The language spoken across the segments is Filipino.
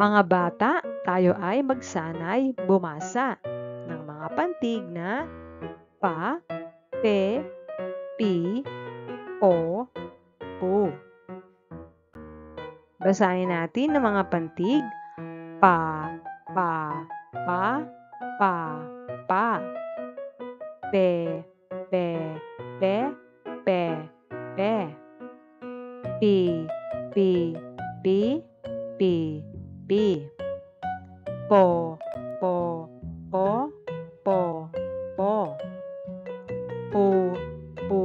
Mga bata, tayo ay magsanay bumasa ng mga pantig na pa, pe, pi, o, pu. Basahin natin ang mga pantig pa, pa, pa, pa, pa. Pe, pe, pe, pe, pe. Pi, pi, pi, pi, pi. Po, po, po, po, po. Pu, pu,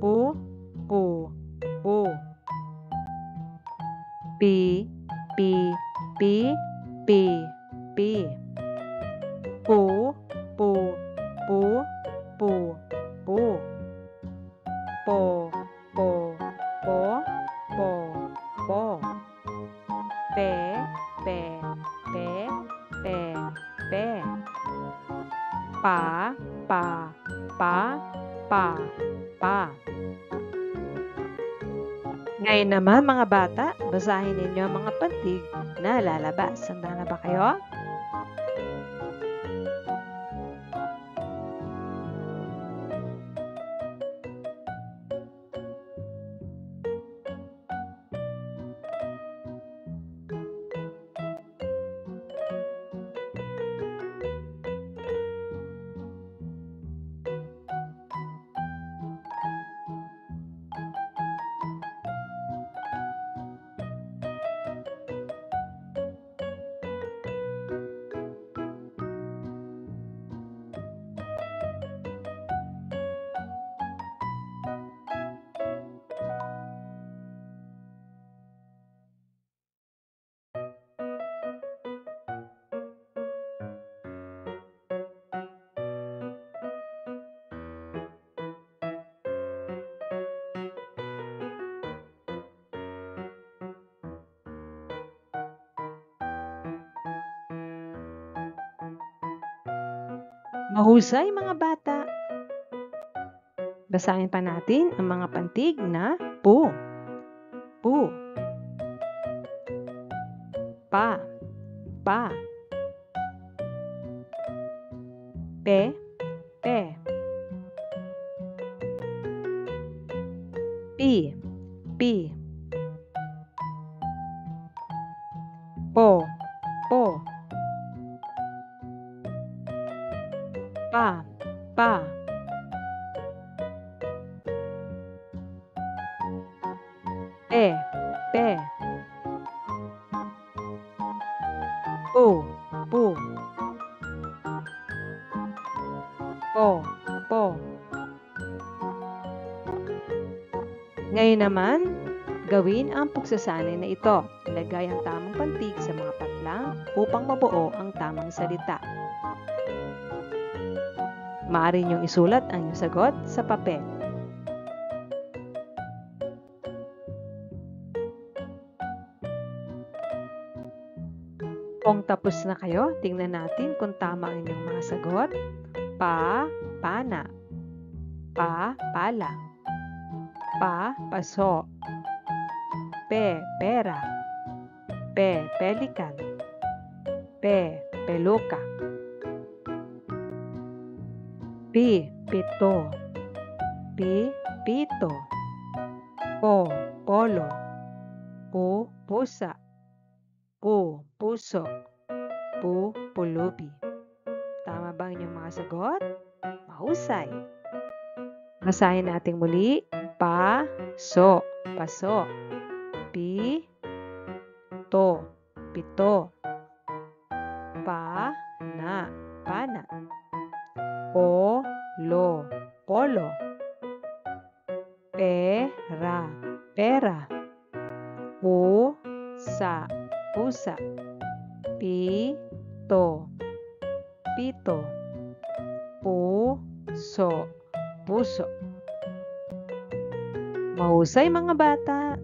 pu, pu, pu. Pi, pi, pi, pi, pi. Pu, pu, pu, pu, pu. Po, po, po, po, po. Pe, pe, pe, pe, pe. Pa, pa, pa, pa, pa. Ngayon naman mga bata, basahin ninyo ang mga pantig na lalabas. Handa na ba kayo? Mahusay mga bata. Basahin pa natin ang mga pantig na pu, pu. Pa, pa. Pe, pe. Pi, pi. Po, po. Pa, pa. Pe, pe. Pu, pu. Po, po. Ngayon naman, gawin ang pagsasanay na ito. Ilagay ang tamang pantig sa mga patlang upang mabuo ang tamang salita. Maaari niyong isulat ang iyong sagot sa papel. Kung tapos na kayo, tingnan natin kung tama ang inyong mga sagot. Pa, pana. Pa, pala. Pa, paso. Pe, pera. Pe, pelikan. Pe, peluka. Pi, pito. Pi, pito. Po, polo. Pu, pusa. Pu, puso. Pu, pulubi. Tama ba ang inyong mga sagot? Mahusay. Basahin natin muli. Pa, so, paso. Pi, to, pito. Pa, na, pana. O, lo, polo. Pera, pera. Pusa, pusa. Pito, pito. Puso, puso. Mahusay mga bata.